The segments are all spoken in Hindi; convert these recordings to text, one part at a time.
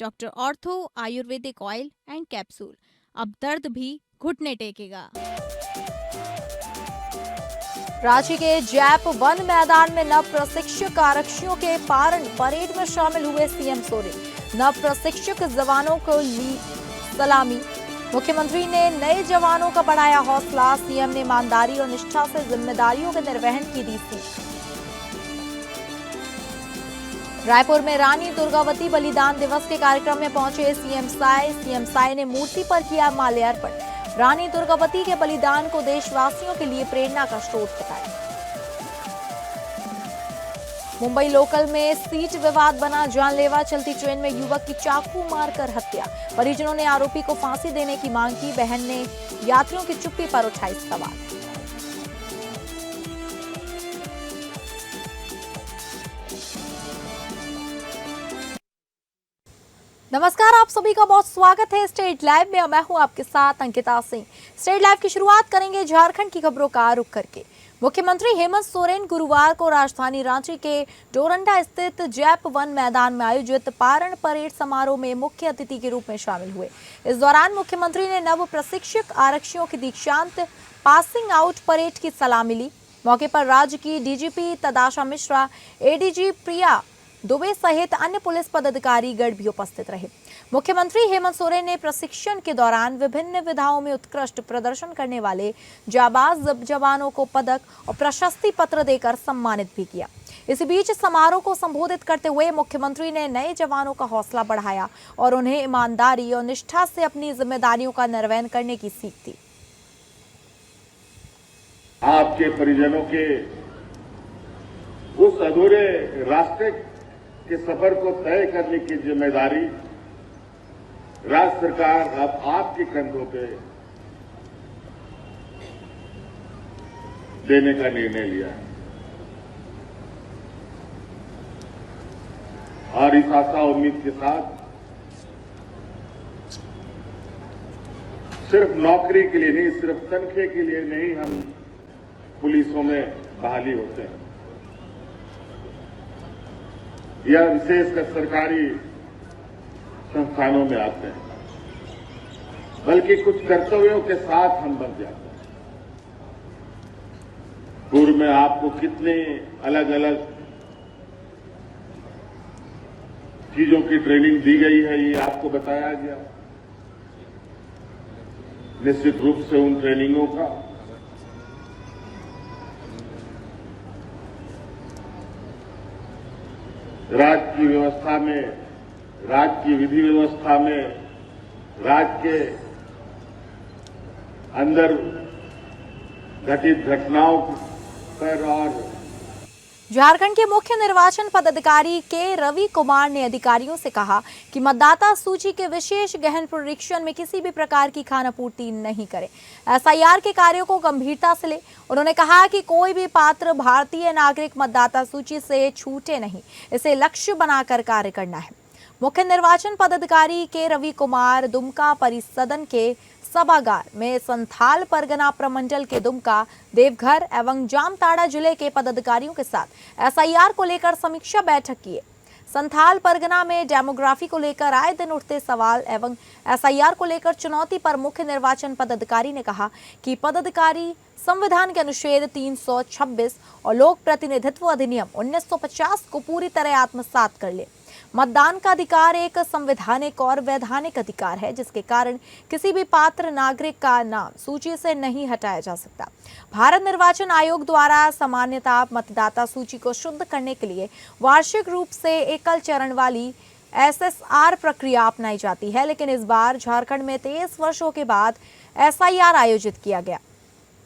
Doctor ortho Ayurvedic oil and capsule. अब दर्द भी घुटने टेकेगा। रांची के जैप वन मैदान में नव प्रशिक्षक आरक्षियों के पारण परेड में शामिल हुए सीएम सोरेन। नव प्रशिक्षक जवानों को ली सलामी। मुख्यमंत्री ने नए जवानों का बढ़ाया हौसला। सीएम ने ईमानदारी और निष्ठा से जिम्मेदारियों के निर्वहन की दी सीख। रायपुर में रानी दुर्गावती बलिदान दिवस के कार्यक्रम में पहुंचे सीएम साय ने मूर्ति पर किया माल्यार्पण। रानी दुर्गावती के बलिदान को देशवासियों के लिए प्रेरणा का स्रोत बताया। मुंबई लोकल में सीट विवाद बना जानलेवा। चलती ट्रेन में युवक की चाकू मारकर हत्या। परिजनों ने आरोपी को फांसी देने की मांग की। बहन ने यात्रियों की चुप्पी पर उठाई सवाल। नमस्कार, आप सभी का बहुत स्वागत है स्टेट लाइव में। मैं हूं आपके साथ अंकिता सिंह। स्टेट लाइव की शुरुआत करेंगे झारखंड की खबरों का रुख करके। मुख्यमंत्री हेमंत सोरेन गुरुवार को राजधानी रांची के डोरंडा स्थित जैप वन मैदान में आयोजित पारण परेड समारोह में मुख्य अतिथि के रूप में शामिल हुए। इस दौरान मुख्यमंत्री ने नव प्रशिक्षक आरक्षियों की दीक्षांत पासिंग आउट परेड की सलामी ली। मौके पर राज्य की डीजीपी तदाशा मिश्रा, एडीजी प्रिया दुबे सहित अन्य पुलिस पदाधिकारी गण भी उपस्थित रहे। मुख्यमंत्री हेमंत सोरेन ने प्रशिक्षण के दौरान विभिन्न विधाओं में उत्कृष्ट प्रदर्शन करने वाले जाबाज जवानों को पदक और प्रशस्ति पत्र देकर सम्मानित भी किया। इसी बीच समारोह को संबोधित करते हुए मुख्यमंत्री ने नए जवानों का हौसला बढ़ाया और उन्हें ईमानदारी और निष्ठा से अपनी जिम्मेदारियों का निर्वहन करने की सीख दी। आपके परिजनों के उस अधूरे रास्ते के सफर को तय करने की जिम्मेदारी राज्य सरकार अब आपके कंधों पे देने का निर्णय लिया है और इस आशा उम्मीद के साथ सिर्फ नौकरी के लिए नहीं, सिर्फ तनख्वाह के लिए नहीं हम पुलिसों में बहाली होते हैं या विशेषकर सरकारी संस्थानों में आते हैं, बल्कि कुछ कर्तव्यों के साथ हम बन जाते हैं। पूर्व में आपको कितने अलग अलग चीजों की ट्रेनिंग दी गई है, ये आपको बताया गया। निश्चित रूप से उन ट्रेनिंगों का राज्य की व्यवस्था में, राज्य की विधि व्यवस्था में, राज्य के अंदर घटित घटनाओं पर और झारखंड के मुख्य निर्वाचन पदाधिकारी के रवि कुमार ने अधिकारियों से कहा कि मतदाता सूची के विशेष गहन परीक्षण में किसी भी प्रकार की खानापूर्ति नहीं करें। एसआईआर के कार्यों को गंभीरता से ले। उन्होंने कहा कि कोई भी पात्र भारतीय नागरिक मतदाता सूची से छूटे नहीं, इसे लक्ष्य बनाकर कार्य करना है। मुख्य निर्वाचन पदाधिकारी के रवि कुमार दुमका परिसदन के सभागार में संथाल परगना प्रमंडल के दुमका, देवघर एवं जामताड़ा जिले के पदाधिकारियों के साथ एसआईआर को लेकर समीक्षा बैठक किए। संथाल परगना में डेमोग्राफी को लेकर आए दिन उठते सवाल एवं एसआईआर को लेकर चुनौती पर मुख्य निर्वाचन पदाधिकारी ने कहा कि पदाधिकारी संविधान के अनुच्छेद 326 और लोक प्रतिनिधित्व अधिनियम 1950 को पूरी तरह आत्मसात कर ले। मतदान का अधिकार एक संवैधानिक और वैधानिक अधिकार है, जिसके कारण किसी भी पात्र नागरिक का नाम सूची से नहीं हटाया जा सकता। भारत निर्वाचन आयोग द्वारा सामान्यतः मतदाता सूची को शुद्ध करने के लिए वार्षिक रूप से एकल चरण वाली एसएसआर प्रक्रिया अपनाई जाती है, लेकिन इस बार झारखंड में 23 वर्षों के बाद एसआईआर आयोजित किया गया।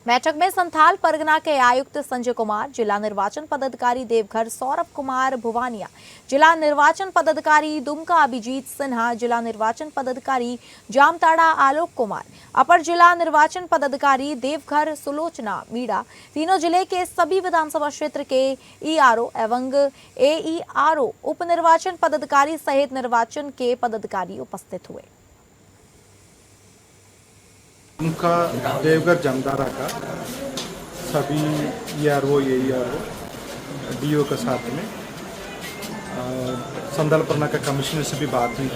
बैठक में संथाल परगना के आयुक्त संजय कुमार, जिला निर्वाचन पदाधिकारी देवघर सौरभ कुमार भुवानिया, जिला निर्वाचन पदाधिकारी दुमका अभिजीत सिन्हा, जिला निर्वाचन पदाधिकारी जामताड़ा आलोक कुमार, अपर जिला निर्वाचन पदाधिकारी देवघर सुलोचना मीणा, तीनों जिले के सभी विधानसभा क्षेत्र के ईआरओ एवं एईआरओ, उप निर्वाचन पदाधिकारी सहित निर्वाचन के पदाधिकारी उपस्थित हुए। उनका देवघर जामताड़ा का सभी ईआरओ, एईआरओ, डीओ के साथ में संदलपुरना का कमिश्नर से भी बात हुई।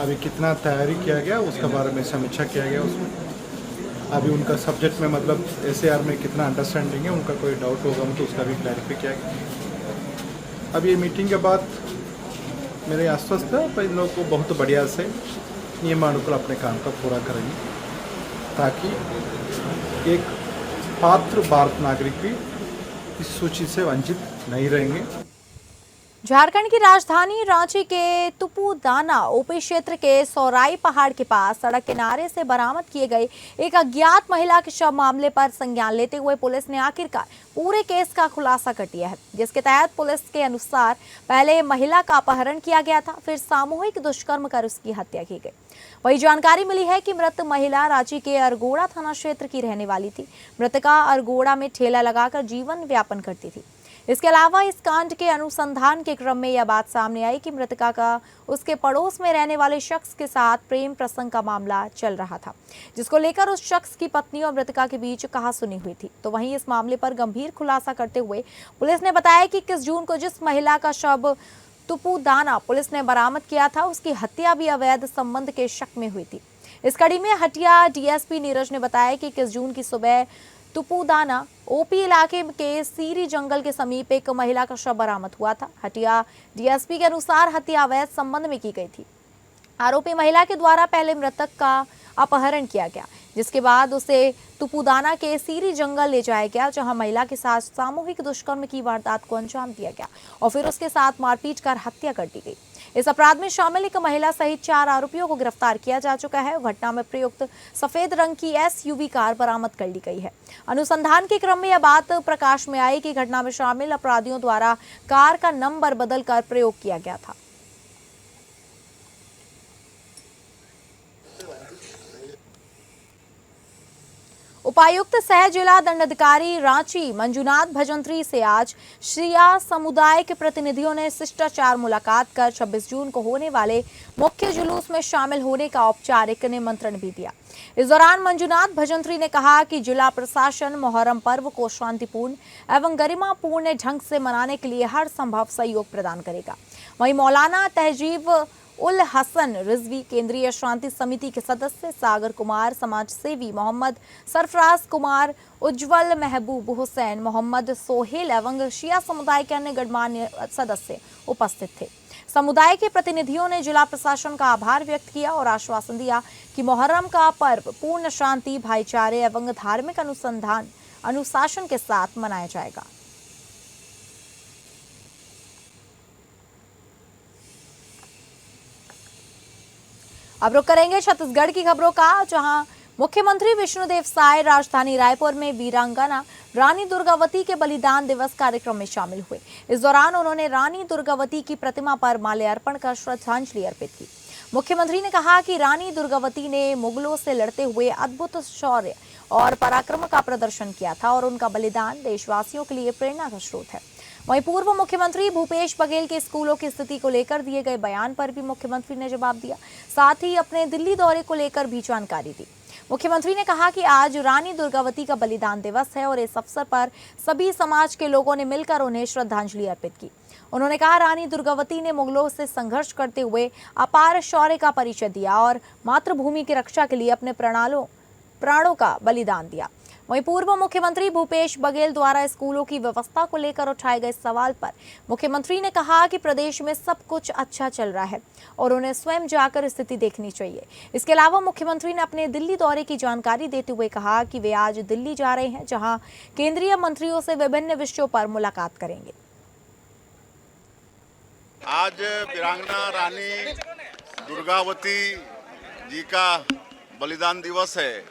अभी कितना तैयारी किया गया उसके बारे में समीक्षा किया गया उसमें। अभी उनका सब्जेक्ट में मतलब SAR में कितना अंडरस्टैंडिंग है, उनका कोई डाउट होगा तो उसका भी क्लैरिफाई किया गया। अब ये मीटिंग के बाद मेरे आश्वस्त है पर इन लोग को बहुत बढ़िया से नियमानुकूल अपने काम का पूरा करेंगे ताकि एक पात्र भारत नागरिक भी इस सूची से वंचित नहीं रहेंगे। झारखंड की राजधानी रांची के तुपुदाना ओपी क्षेत्र के सौराई पहाड़ के पास सड़क किनारे से बरामद किए गए एक अज्ञात महिला के शव मामले पर संज्ञान लेते हुए पुलिस ने आखिरकार पूरे केस का खुलासा कर दिया है, जिसके तहत पुलिस के अनुसार पहले महिला का अपहरण किया गया था, फिर सामूहिक दुष्कर्म कर उसकी हत्या की गई। वही जानकारी मिली है कि मृत महिला रांची के अरगोड़ा थाना क्षेत्र की रहने वाली थी। मृतका अरगोड़ा में ठेला लगाकर जीवन यापन करती थी। इसके अलावा इस कांड के अनुसंधान के क्रम में यह बात सामने आई कि मृतका का उसके पड़ोस में रहने वाले शख्स के साथ प्रेम प्रसंग का मामला चल रहा था, जिसको लेकर उस शख्स की पत्नी और मृतका के बीच कहासुनी हुई थी। तो वहीं इस मामले पर गंभीर खुलासा करते हुए पुलिस ने बताया कि 21 जून को जिस महिला का शव तुपुदाना पुलिस ने बरामद किया था, उसकी हत्या भी अवैध संबंध के शक में हुई थी। इस कड़ी में हटिया DSP नीरज ने बताया कि 21 जून की सुबह तुपुदाना OP इलाके के सीरी जंगल के समीप एक महिला का शव बरामद हुआ था। हटिया DSP के अनुसार हत्या अवैध संबंध में की गई थी। आरोपी महिला के द्वारा पहले मृतक का अपहरण किया गया, जिसके बाद उसे तुपुदाना के सीरी जंगल ले जाया गया, जहां महिला के साथ सामूहिक दुष्कर्म की वारदात को अंजाम दिया गया और फिर उसके साथ मारपीट कर हत्या कर दी गई। इस अपराध में शामिल एक महिला सहित 4 आरोपियों को गिरफ्तार किया जा चुका है। घटना में प्रयुक्त सफेद रंग की SUV कार बरामद कर ली गई है। अनुसंधान के क्रम में यह बात प्रकाश में आई कि घटना में शामिल अपराधियों द्वारा कार का नंबर बदलकर प्रयोग किया गया था। उपायुक्त सह जिला दंडाधिकारी रांची मंजुनाथ भजंत्री से आज शिया समुदाय के प्रतिनिधियों ने शिष्टाचार मुलाकात कर 26 जून को होने वाले मुख्य जुलूस में शामिल होने का औपचारिक निमंत्रण भी दिया। इस दौरान मंजुनाथ भजंत्री ने कहा कि जिला प्रशासन मुहर्रम पर्व को शांतिपूर्ण एवं गरिमापूर्ण ढंग से मनाने के लिए हर संभव सहयोग प्रदान करेगा। वहीं मौलाना तहजीब उल हसन रिजवी, केंद्रीय शांति समिति के सदस्य सागर कुमार, समाज सेवी मोहम्मद सरफराज कुमार, उज्जवल महबूब हुसैन, मोहम्मद सोहेल एवं शिया समुदाय के अन्य गणमान्य सदस्य उपस्थित थे। समुदाय के प्रतिनिधियों ने जिला प्रशासन का आभार व्यक्त किया और आश्वासन दिया कि मुहर्रम का पर्व पूर्ण शांति, भाईचारे एवं धार्मिक अनुशासन के साथ मनाया जाएगा। अब रुक करेंगे छत्तीसगढ़ की खबरों का, जहां मुख्यमंत्री विष्णुदेव साय राजधानी रायपुर में वीरांगना रानी दुर्गावती के बलिदान दिवस कार्यक्रम में शामिल हुए। इस दौरान उन्होंने रानी दुर्गावती की प्रतिमा पर माल्यार्पण कर श्रद्धांजलि अर्पित की। मुख्यमंत्री ने कहा कि रानी दुर्गावती ने मुगलों से लड़ते हुए अद्भुत शौर्य और पराक्रम का प्रदर्शन किया था और उनका बलिदान देशवासियों के लिए प्रेरणा का स्रोत है। वहीं पूर्व मुख्यमंत्री भूपेश बघेल के स्कूलों की स्थिति को लेकर दिए गए बयान पर भी मुख्यमंत्री ने जवाब दिया। साथ ही अपने दिल्ली दौरे को लेकर भी जानकारी दी। मुख्यमंत्री ने कहा कि आज रानी दुर्गावती का बलिदान दिवस है और इस अवसर पर सभी समाज के लोगों ने मिलकर उन्हें श्रद्धांजलि अर्पित की। उन्होंने कहा, रानी दुर्गावती ने मुगलों से संघर्ष करते हुए अपार शौर्य का परिचय दिया और मातृभूमि की रक्षा के लिए अपने प्राणों का बलिदान दिया। वहीं पूर्व मुख्यमंत्री भूपेश बघेल द्वारा स्कूलों की व्यवस्था को लेकर उठाए गए सवाल पर मुख्यमंत्री ने कहा कि प्रदेश में सब कुछ अच्छा चल रहा है और उन्हें स्वयं जाकर स्थिति देखनी चाहिए। इसके अलावा मुख्यमंत्री ने अपने दिल्ली दौरे की जानकारी देते हुए कहा कि वे आज दिल्ली जा रहे हैं, जहां केंद्रीय मंत्रियों से विभिन्न विषयों पर मुलाकात करेंगे। आज वीरांगना रानी दुर्गावती जी का बलिदान दिवस है,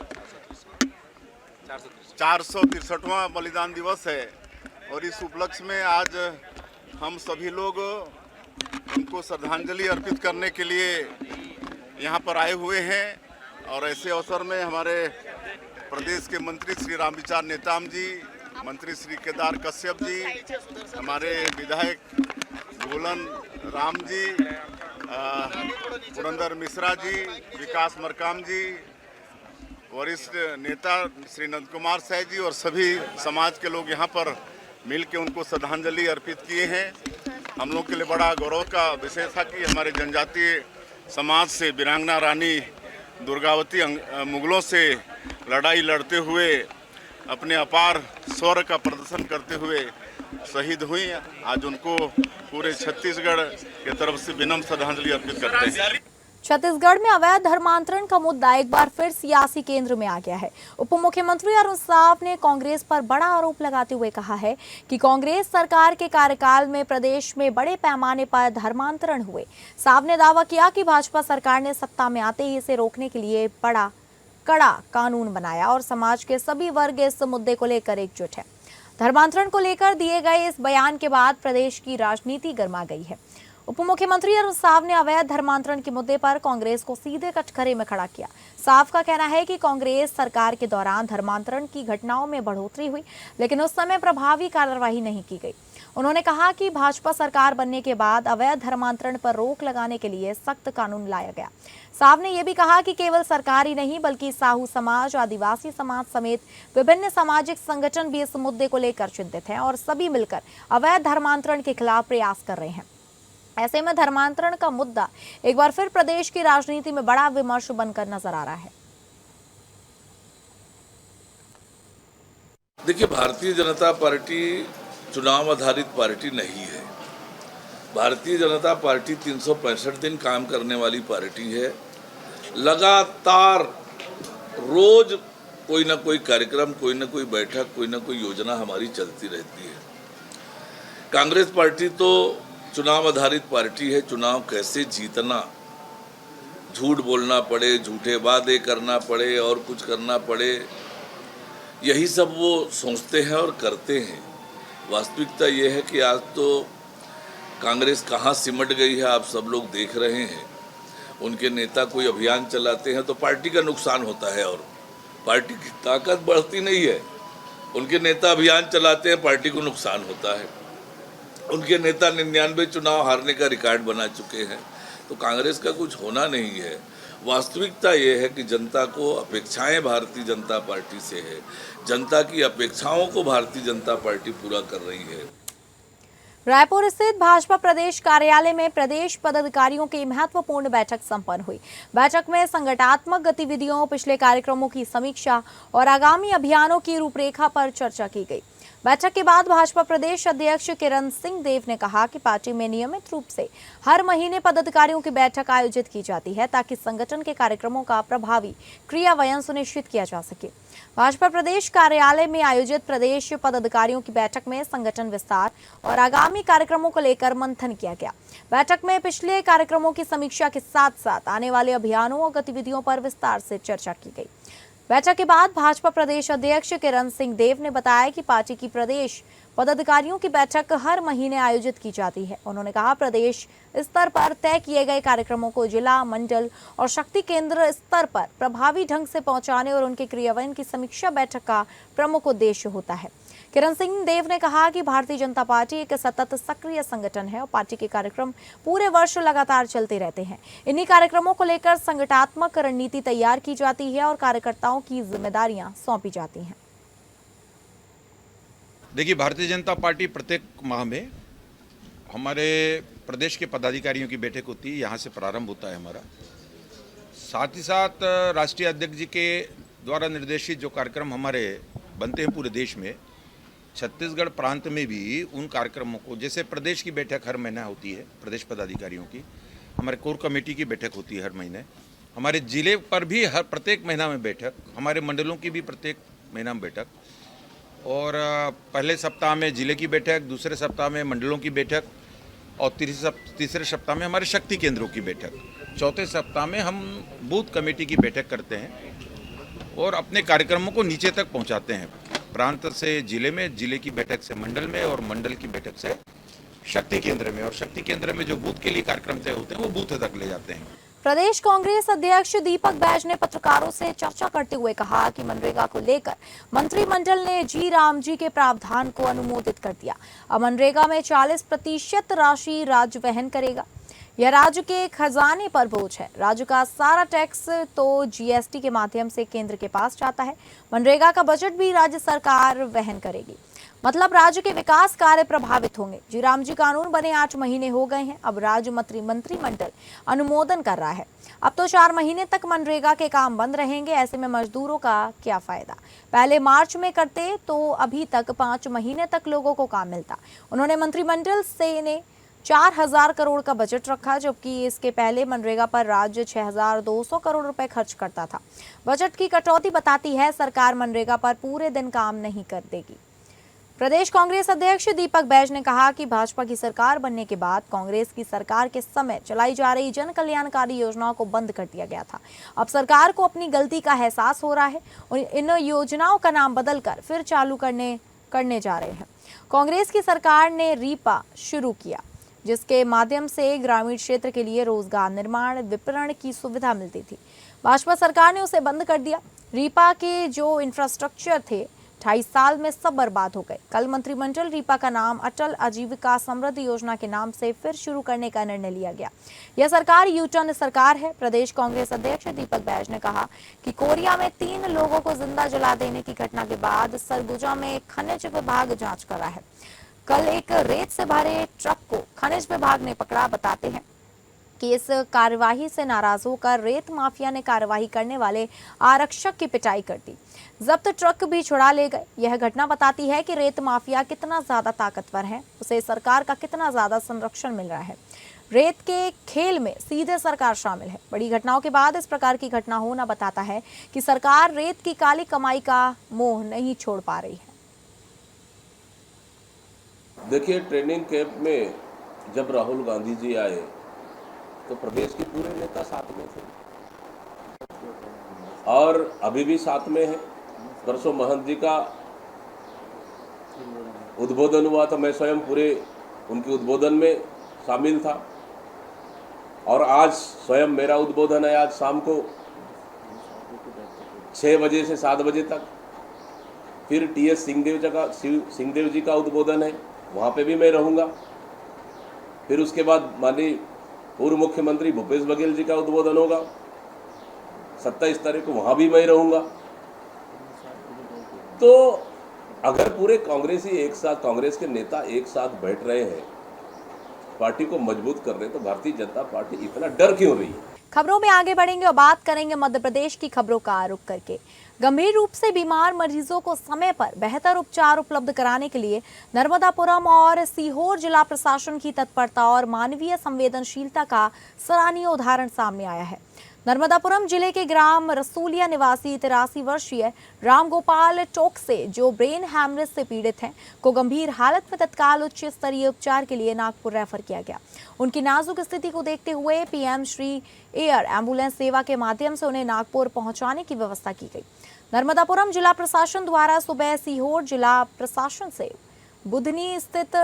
463वां बलिदान दिवस है और इस उपलक्ष्य में आज हम सभी लोग उनको श्रद्धांजलि अर्पित करने के लिए यहाँ पर आए हुए हैं। और ऐसे अवसर में हमारे प्रदेश के मंत्री श्री रामविचार नेताम जी, मंत्री श्री केदार कश्यप जी, हमारे विधायक गोलन राम जी, पुरंदर मिश्रा जी, विकास मरकाम जी, वरिष्ठ नेता श्री नंद कुमार साय जी और सभी समाज के लोग यहाँ पर मिल के उनको श्रद्धांजलि अर्पित किए हैं। हम लोग के लिए बड़ा गौरव का विषय था कि हमारे जनजातीय समाज से वीरांगना रानी दुर्गावती मुगलों से लड़ाई लड़ते हुए अपने अपार शौर्य का प्रदर्शन करते हुए शहीद हुई। आज उनको पूरे छत्तीसगढ़ की तरफ से विनम्र श्रद्धांजलि अर्पित करते हैं। छत्तीसगढ़ में अवैध धर्मांतरण का मुद्दा एक बार फिर सियासी केंद्र में आ गया है। उप मुख्यमंत्री अरुण साव ने कांग्रेस पर बड़ा आरोप लगाते हुए कहा है कि कांग्रेस सरकार के कार्यकाल में प्रदेश में बड़े पैमाने पर धर्मांतरण हुए। साव ने दावा किया कि भाजपा सरकार ने सत्ता में आते ही इसे रोकने के लिए बड़ा कड़ा कानून बनाया और समाज के सभी वर्ग इस मुद्दे को लेकर एकजुट है। धर्मांतरण को लेकर दिए गए इस बयान के बाद प्रदेश की राजनीति गर्मा गई है। उप मुख्यमंत्री अरुण साव ने अवैध धर्मांतरण के मुद्दे पर कांग्रेस को सीधे कटघरे में खड़ा किया। साव का कहना है कि कांग्रेस सरकार के दौरान धर्मांतरण की घटनाओं में बढ़ोतरी हुई, लेकिन उस समय प्रभावी कार्रवाई नहीं की गई। उन्होंने कहा कि भाजपा सरकार बनने के बाद अवैध धर्मांतरण पर रोक लगाने के लिए सख्त कानून लाया गया। साव ने यह भी कहा कि केवल सरकार ही नहीं बल्कि साहू समाज, आदिवासी समाज समेत विभिन्न सामाजिक संगठन भी इस मुद्दे को लेकर चिंतित हैं और सभी मिलकर अवैध धर्मांतरण के खिलाफ प्रयास कर रहे हैं। ऐसे में धर्मांतरण का मुद्दा एक बार फिर प्रदेश की राजनीति में बड़ा विमर्श बनकर नजर आ रहा है। देखिए, भारतीय जनता पार्टी चुनाव आधारित पार्टी नहीं है। भारतीय जनता पार्टी 365 दिन काम करने वाली पार्टी है। लगातार रोज कोई ना कोई कार्यक्रम, कोई ना कोई बैठक, कोई ना कोई योजना हमारी चलती रहती है। कांग्रेस पार्टी तो चुनाव आधारित पार्टी है। चुनाव कैसे जीतना, झूठ बोलना पड़े, झूठे वादे करना पड़े और कुछ करना पड़े, यही सब वो सोचते हैं और करते हैं। वास्तविकता ये है कि आज तो कांग्रेस कहाँ सिमट गई है आप सब लोग देख रहे हैं। उनके नेता कोई अभियान चलाते हैं तो पार्टी का नुकसान होता है और पार्टी की ताकत बढ़ती नहीं है। उनके नेता अभियान चलाते हैं, पार्टी को नुकसान होता है। उनके नेता 99 चुनाव हारने का रिकॉर्ड बना चुके हैं। तो कांग्रेस का कुछ होना नहीं है। वास्तविकता ये है कि जनता को अपेक्षाएं भारतीय जनता पार्टी से है। जनता की अपेक्षाओं को भारतीय जनता पार्टी पूरा कर रही है। रायपुर स्थित भाजपा प्रदेश कार्यालय में प्रदेश पदाधिकारियों की महत्वपूर्ण बैठक संपन्न हुई। बैठक में संगठनात्मक गतिविधियों, पिछले कार्यक्रमों की समीक्षा और आगामी अभियानों की रूपरेखा पर चर्चा की गई। बैठक के बाद भाजपा प्रदेश अध्यक्ष किरण सिंह देव ने कहा कि पार्टी में नियमित रूप से हर महीने पदाधिकारियों की बैठक आयोजित की जाती है ताकि संगठन के कार्यक्रमों का प्रभावी क्रियान्वयन सुनिश्चित किया जा सके। भाजपा प्रदेश कार्यालय में आयोजित प्रदेश पदाधिकारियों की बैठक में संगठन विस्तार और आगामी कार्यक्रमों को लेकर मंथन किया गया। बैठक में पिछले कार्यक्रमों की समीक्षा के साथ साथ आने वाले अभियानों और गतिविधियों पर विस्तार से चर्चा की गई। बैठक के बाद भाजपा प्रदेश अध्यक्ष किरण सिंह देव ने बताया कि पार्टी की प्रदेश पदाधिकारियों की बैठक हर महीने आयोजित की जाती है। उन्होंने कहा, प्रदेश स्तर पर तय किए गए कार्यक्रमों को जिला, मंडल और शक्ति केंद्र स्तर पर प्रभावी ढंग से पहुंचाने और उनके क्रियान्वयन की समीक्षा बैठक का प्रमुख उद्देश्य होता है। किरण सिंह देव ने कहा कि भारतीय जनता पार्टी एक सतत सक्रिय संगठन है और पार्टी के कार्यक्रम पूरे वर्ष लगातार चलते रहते हैं। इन्हीं कार्यक्रमों को लेकर संगठनात्मक रणनीति तैयार की जाती है और कार्यकर्ताओं की जिम्मेदारियां सौंपी जाती हैं। देखिए, भारतीय जनता पार्टी प्रत्येक माह में हमारे प्रदेश के पदाधिकारियों की बैठक होती है। यहाँ से प्रारंभ होता है हमारा। साथ ही साथ राष्ट्रीय अध्यक्ष जी के द्वारा निर्देशित जो कार्यक्रम हमारे बनते हैं पूरे देश में, छत्तीसगढ़ प्रांत में भी उन कार्यक्रमों को, जैसे प्रदेश की बैठक हर महीना होती है, प्रदेश पदाधिकारियों की, हमारे कोर कमेटी की बैठक होती है हर महीने, हमारे जिले पर भी हर प्रत्येक महीना में बैठक, हमारे मंडलों की भी प्रत्येक महीना में बैठक, और पहले सप्ताह में जिले की बैठक, दूसरे सप्ताह में मंडलों की बैठक और तीसरे सप्ताह में हमारे शक्ति केंद्रों की बैठक, चौथे सप्ताह में हम बूथ कमेटी की बैठक करते हैं और अपने कार्यक्रमों को नीचे तक पहुंचाते हैं। प्रांत से जिले में, जिले की बैठक से मंडल में और मंडल की बैठक से शक्ति केंद्र में, और शक्ति केंद्र में जो बूथ के लिए कार्यक्रम तय होते हैं वो बूथ तक ले जाते हैं। प्रदेश कांग्रेस अध्यक्ष दीपक बैज ने पत्रकारों से चर्चा करते हुए कहा कि मनरेगा को लेकर मंत्रिमंडल ने जी राम जी के प्रावधान को अनुमोदित कर दिया। अब मनरेगा में 40% राशि राज्य वहन करेगा। यह राज्य के खजाने पर बोझ है। राज्य का सारा टैक्स तो जीएसटी के माध्यम से केंद्र के पास जाता है। मनरेगा का बजट भी राज्य सरकार वहन करेगी। मतलब राज्य के विकास कार्य प्रभावित होंगे। जी राम जी, कानून बने 8 महीने हो गए हैं, अब राज्य मंत्रिमंडल अनुमोदन कर रहा है। अब तो 4 महीने तक मनरेगा के काम बंद रहेंगे। ऐसे में मजदूरों का क्या फायदा? पहले मार्च में करते तो अभी तक 5 महीने तक लोगों को काम मिलता। उन्होंने मंत्रिमंडल से ने 4000 करोड़ का बजट रखा, जबकि इसके पहले मनरेगा पर राज्य 6200 करोड़ रुपए खर्च करता था। बजट की कटौती बताती है सरकार मनरेगा पर पूरे दिन काम नहीं कर देगी। प्रदेश कांग्रेस अध्यक्ष दीपक बैज ने कहा कि भाजपा की सरकार बनने के बाद कांग्रेस की सरकार के समय चलाई जा रही जन कल्याणकारी योजनाओं को बंद कर दिया गया था। अब सरकार को अपनी गलती का एहसास हो रहा है और इन योजनाओं का नाम बदलकर फिर चालू करने जा रहे हैं। कांग्रेस की सरकार ने रीपा शुरू किया, जिसके माध्यम से ग्रामीण क्षेत्र के लिए रोजगार निर्माण विपणन की सुविधा मिलती थी। भाजपा सरकार ने उसे बंद कर दिया। रीपा के जो इंफ्रास्ट्रक्चर थे 28 साल में सब बर्बाद हो गए। कल मंत्रिमंडल रीपा का नाम अटल आजीविका समृद्धि योजना के नाम से फिर शुरू करने का निर्णय लिया गया। यह सरकार यूटर्न सरकार है। प्रदेश कांग्रेस अध्यक्ष दीपक बैज ने कहा कि कोरिया में 3 लोगों को जिंदा जला देने की घटना के बाद सरगुजा में खनिज विभाग जांच कर रहा है। कल एक रेत से भरे ट्रक को खनिज विभाग ने पकड़ा। बताते हैं कि इस कार्यवाही से नाराज होकर रेत माफिया ने कार्यवाही करने वाले आरक्षक की पिटाई कर दी। जब्त ट्रक भी छुड़ा ले गए। यह घटना बताती है कि रेत माफिया कितना ज्यादा ताकतवर है, उसे सरकार का कितना ज्यादा संरक्षण मिल रहा है। रेत के खेल में सीधे सरकार शामिल है। बड़ी घटनाओं के बाद इस प्रकार की घटना होना बताता है कि सरकार रेत की काली कमाई का मोह नहीं छोड़ पा रही है। देखिए, ट्रेनिंग कैंप में जब राहुल गांधी जी आए तो प्रदेश के पूरे नेता साथ में थे और अभी भी साथ में है। परसों महंत जी का उद्बोधन हुआ तो मैं स्वयं पूरे उनके उद्बोधन में शामिल था और आज स्वयं मेरा उद्बोधन है। आज शाम को 6 बजे से 7 बजे तक फिर टीएस सिंहदेव जी का उद्बोधन है, वहाँ पे भी मैं रहूँगा। फिर उसके बाद माननीय पूर्व मुख्यमंत्री भूपेश बघेल जी का उद्बोधन होगा 27 तारीख को, वहाँ भी मैं रहूँगा। तो अगर पूरे कांग्रेसी एक साथ, कांग्रेस के नेता एक साथ बैठ रहे हैं, पार्टी को मजबूत कर रहे हैं, तो भारतीय जनता पार्टी इतना डर क्यों रही है? खबरों में आगे बढ़ेंगे और बात करेंगे मध्य प्रदेश की खबरों का रुख करके। गंभीर रूप से बीमार मरीजों को समय पर बेहतर उपचार उपलब्ध कराने के लिए नर्मदापुरम और सीहोर जिला प्रशासन की तत्परता और मानवीय संवेदनशीलता का सराहनीय उदाहरण सामने आया है। नर्मदापुरम जिले के ग्राम रसूलिया निवासी 83 वर्षीय रामगोपाल टोकसे, जो ब्रेन हैमरेज से पीड़ित हैं, को गंभीर हालत में तत्काल उच्च स्तरीय उपचार के लिए नागपुर रेफर किया गया। उनकी नाजुक स्थिति को देखते हुए पीएम श्री एयर एम्बुलेंस सेवा के माध्यम से उन्हें नागपुर पहुंचाने की व्यवस्था की गई। नर्मदापुरम जिला प्रशासन द्वारा सुबह सीहोर जिला प्रशासन से बुधनी स्थित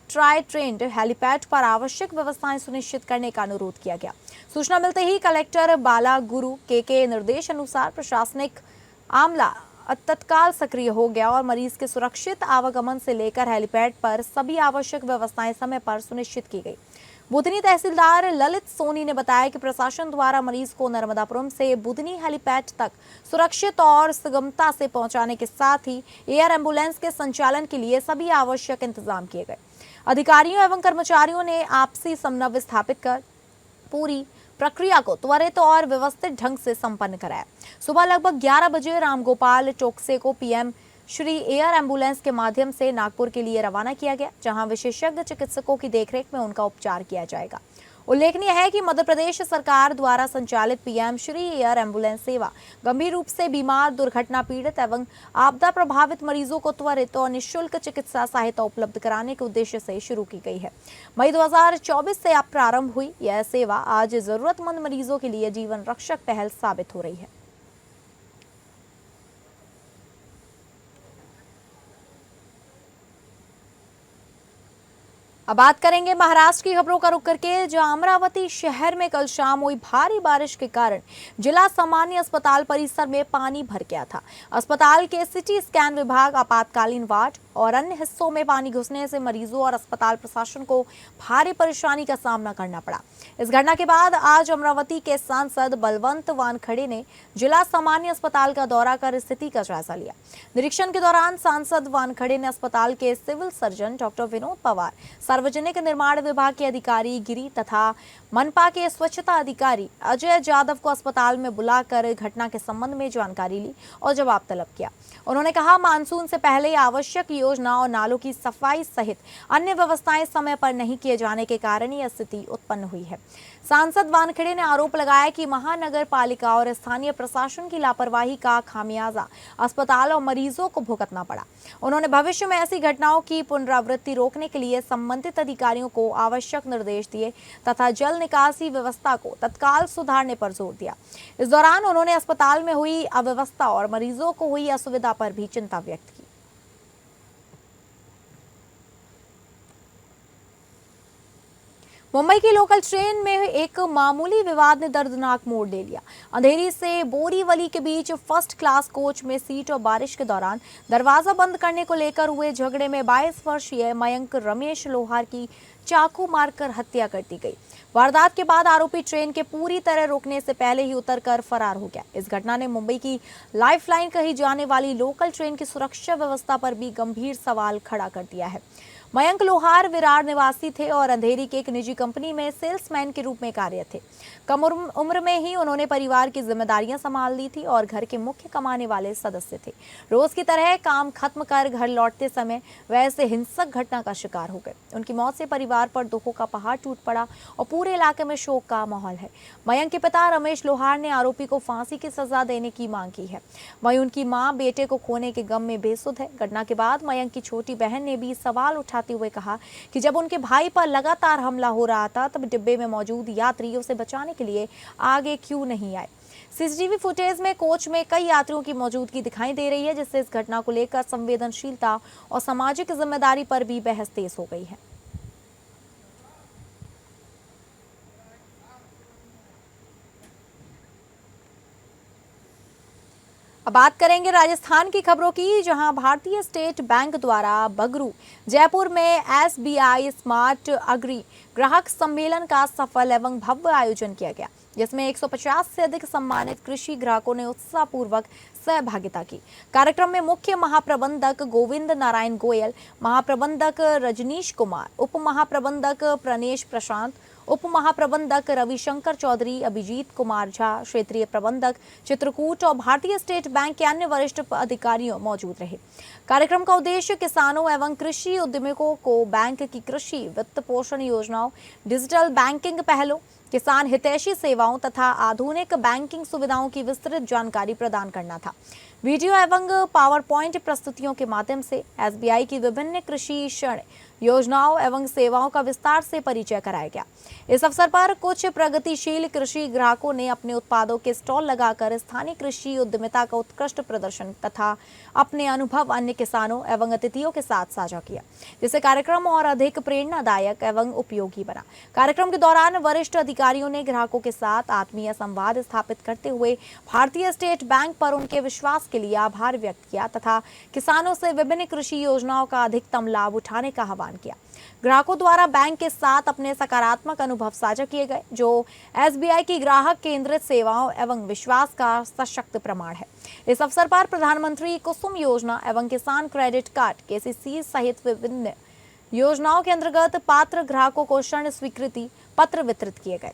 ट्राई ट्रेंड हेलीपैड पर आवश्यक व्यवस्थाएं सुनिश्चित करने का अनुरोध किया गया। सूचना मिलते ही कलेक्टर बाला गुरु के निर्देश अनुसार प्रशासनिक आमला तत्काल सक्रिय हो गया और मरीज के सुरक्षित आवागमन से लेकर हेलीपैड पर सभी आवश्यक व्यवस्थाएं समय पर सुनिश्चित की गई। बुधनी तहसीलदार ललित सोनी ने बताया कि प्रशासन द्वारा मरीज को नर्मदापुरम से बुधनी हेलीपैड तक सुरक्षित और सुगमता से पहुंचाने के साथ ही एयर एम्बुलेंस के संचालन के लिए सभी आवश्यक इंतजाम किए गए। अधिकारियों एवं कर्मचारियों ने आपसी समन्वय स्थापित कर पूरी प्रक्रिया को त्वरित और व्यवस्थित ढंग से संपन्न कराया। सुबह लगभग 11 बजे रामगोपाल टोकसे को पीएम श्री एयर एम्बुलेंस के माध्यम से नागपुर के लिए रवाना किया गया, जहां विशेषज्ञ चिकित्सकों की देखरेख में उनका उपचार किया जाएगा। उल्लेखनीय है कि मध्य प्रदेश सरकार द्वारा संचालित पीएम श्री एयर एम्बुलेंस सेवा गंभीर रूप से बीमार, दुर्घटना पीड़ित एवं आपदा प्रभावित मरीजों को त्वरित और निःशुल्क चिकित्सा सहायता उपलब्ध कराने के उद्देश्य से शुरू की गई है। मई 2024 से अब प्रारंभ हुई यह सेवा आज जरूरतमंद मरीजों के लिए जीवन रक्षक पहल साबित हो रही है। अब बात करेंगे महाराष्ट्र की खबरों का रुख करके, जहां अमरावती शहर में कल शाम हुई भारी बारिश के कारण जिला सामान्य अस्पताल परिसर में पानी भर गया था। अस्पताल के सिटी स्कैन विभाग, आपातकालीन वार्ड और अन्य हिस्सों में पानी घुसने से मरीजों और अस्पताल प्रशासन को भारी परेशानी का सामना करना पड़ा। इस घटना के बाद आज अमरावती के सांसद बलवंत वानखेड़े ने जिला सामान्य अस्पताल का दौरा कर स्थिति का जायजा लिया। निरीक्षण के दौरान सांसद वानखेड़े ने अस्पताल के civil surgeon doctor Vinod Pawar, सार्वजनिक निर्माण विभाग के अधिकारी गिरी तथा मनपा के स्वच्छता अधिकारी अजय यादव को अस्पताल में बुलाकर घटना के संबंध में जानकारी ली और जवाब तलब किया। उन्होंने कहा, मानसून से पहले आवश्यक योजना और नालों की सफाई सहित अन्य व्यवस्थाएं समय पर नहीं किए जाने के कारण यह स्थिति उत्पन्न हुई है। सांसद वानखेड़े ने आरोप लगाया कि महानगर पालिका और स्थानीय प्रशासन की लापरवाही का खामियाजा अस्पताल और मरीजों को भुगतना पड़ा। उन्होंने भविष्य में ऐसी घटनाओं की पुनरावृत्ति रोकने के लिए संबंधित अधिकारियों को आवश्यक निर्देश दिए तथा जल निकासी व्यवस्था को तत्काल सुधारने पर जोर दिया। इस दौरान उन्होंने अस्पताल में हुई अव्यवस्था और मरीजों को हुई असुविधा पर भी चिंता व्यक्त की। मुंबई की लोकल ट्रेन में एक मामूली विवाद ने दर्दनाक मोड़ ले लिया। अंधेरी से बोरीवली के बीच फर्स्ट क्लास कोच में सीट और बारिश के दौरान दरवाजा बंद करने को लेकर हुए झगड़े में 22 वर्षीय मयंक रमेश लोहार की चाकू मारकर हत्या कर दी गई। वारदात के बाद आरोपी ट्रेन के पूरी तरह रुकने से पहले ही उतरकर फरार हो गया। इस घटना ने मुंबई की लाइफलाइन कही जाने वाली लोकल ट्रेन की सुरक्षा व्यवस्था पर भी गंभीर सवाल खड़ा कर दिया है। मयंक लोहार विरार निवासी थे और अंधेरी की एक निजी कंपनी में सेल्समैन के रूप में कार्यरत थे। कम उम्र में ही उन्होंने परिवार की जिम्मेदारियां संभाल ली थी और घर के मुख्य कमाने वाले सदस्य थे। रोज की तरह काम खत्म कर घर लौटते समय वैसे हिंसक घटना का शिकार हो गए। उनकी मौत से परिवार पर दुखों का पहाड़ टूट पड़ा और पूरे इलाके में शोक का माहौल है। मयंक के पिता रमेश लोहार ने आरोपी को फांसी की सजा देने की मांग की है। वहीं उनकी मां बेटे को खोने के गम में बेसुध है। घटना के बाद मयंक की छोटी बहन ने भी सवाल उठाते हुए कहा कि जब उनके भाई पर लगातार हमला हो रहा था तब डिब्बे में मौजूद यात्री उसे बचाने के लिए आगे क्यों नहीं आए। सीसीटीवी फुटेज में कोच में कई यात्रियों की मौजूदगी दिखाई दे रही है, जिससे इस घटना को लेकर संवेदनशीलता और सामाजिक जिम्मेदारी पर भी बहस तेज हो गई है। अब बात करेंगे राजस्थान की खबरों की, जहां भारतीय स्टेट बैंक द्वारा बगरू जयपुर में SBI स्मार्ट अग्री ग्राहक सम्मेलन का सफल एवं भव्य आयोजन किया गया, जिसमें 150 से अधिक सम्मानित कृषि ग्राहकों ने उत्साहपूर्वक सहभागिता की। कार्यक्रम में मुख्य महाप्रबंधक गोविंद नारायण गोयल, महाप्रबंधक रजनीश कुमार, उप महाप्रबंधक प्रणेश प्रशांत, उप महाप्रबंधक रविशंकर चौधरी, अभिजीत कुमार झा, क्षेत्रीय प्रबंधक चित्रकूट और भारतीय स्टेट बैंक के अन्य वरिष्ठ अधिकारियों मौजूद रहे। कार्यक्रम का उद्देश्य किसानों एवं कृषि उद्यमियों को बैंक की कृषि वित्त पोषण योजनाओं, डिजिटल बैंकिंग पहलों, किसान हितैषी सेवाओं तथा आधुनिक बैंकिंग सुविधाओं की विस्तृत जानकारी प्रदान करना था। वीडियो एवं पावर पॉइंट प्रस्तुतियों के माध्यम से SBI की विभिन्न कृषि ऋण योजनाओं एवं सेवाओं का विस्तार से परिचय कराया गया। इस अवसर पर कुछ प्रगतिशील कृषि ग्राहकों ने अपने उत्पादों के स्टॉल लगाकर स्थानीय कृषि उद्यमिता का उत्कृष्ट प्रदर्शन तथा अपने अनुभव अन्य किसानों एवं अतिथियों के साथ साझा किया, जिससे कार्यक्रम और अधिक प्रेरणादायक एवं उपयोगी बना। कार्यक्रम के दौरान वरिष्ठ अधिकारियों ने ग्राहकों के साथ आत्मीय संवाद स्थापित करते हुए भारतीय स्टेट बैंक पर उनके विश्वास के लिए आभार व्यक्त किया तथा किसानों से विभिन्न कृषि योजनाओं का अधिकतम लाभ उठाने का आह्वान किया। ग्राहकों द्वारा बैंक के साथ अपने सकारात्मक अनुभव साझा किए गए, जो SBI की ग्राहक केंद्रित सेवाओं एवं विश्वास का सशक्त प्रमाण है। इस अवसर पर प्रधानमंत्री कुसुम योजना एवं किसान क्रेडिट कार्ड KCC सहित विभिन्न योजनाओं के अंतर्गत पात्र ग्राहकों को ऋण स्वीकृति पत्र वितरित किए गए।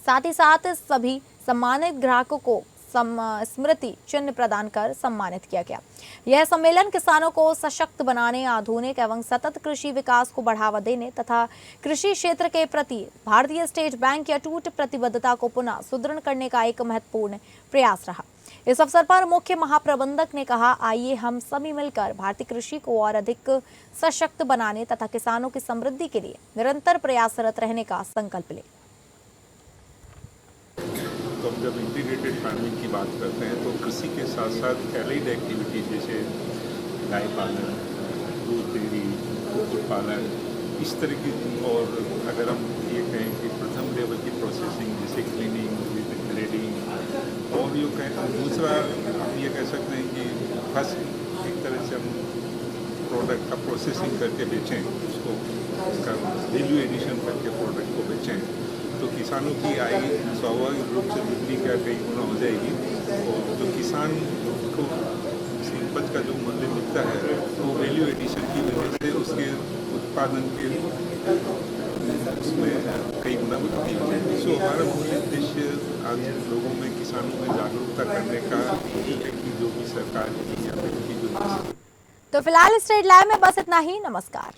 साथ ही साथ सभी सम्मानित ग्राहकों को स्मृति चिन्ह प्रदान कर सम्मानित किया गया। यह सम्मेलन किसानों को सशक्त बनाने, आधुनिक एवं सतत कृषि विकास को बढ़ावा देने तथा कृषि क्षेत्र के प्रति भारतीय स्टेट बैंक की अटूट प्रतिबद्धता को पुनः सुदृढ़ करने का एक महत्वपूर्ण प्रयास रहा। इस अवसर पर मुख्य महाप्रबंधक ने कहा, आइए हम सभी मिलकर भारतीय कृषि को और अधिक सशक्त बनाने तथा किसानों की समृद्धि के लिए निरंतर प्रयासरत रहने का संकल्प लें। तो हम जब इंटीग्रेटेड फार्मिंग की बात करते हैं तो कृषि के साथ साथ एलाइड एक्टिविटीज जैसे गाय पालन, दूध डेयरी, कुक्कुट पालन, इस तरह की, और अगर हम ये कहें कि प्रथम लेवल की प्रोसेसिंग जैसे क्लीनिंग, ग्रेडिंग, और ये कहें दूसरा हम ये कह सकते हैं कि फर्स्ट एक तरह से हम प्रोडक्ट का प्रोसेसिंग करके बेचें, उसको उसका वैल्यू एडिशन करके प्रोडक्ट को बेचें, तो किसानों की आय स्वाभाविक रूप से बिजली का कई गुना हो जाएगी। और जो किसान को उपज का जो मूल्य मिलता है वो वैल्यू एडिशन की वजह से उसके उत्पादन के उसमें कई गुना वृद्धि हो जाएगी। सो हमारा मूल उद्देश्य आज लोगों में, किसानों में जागरूकता करने का है कि जो भी सरकार की या फिर की जो तो फिलहाल इस ट्रेड लाइव में बस इतना ही। नमस्कार।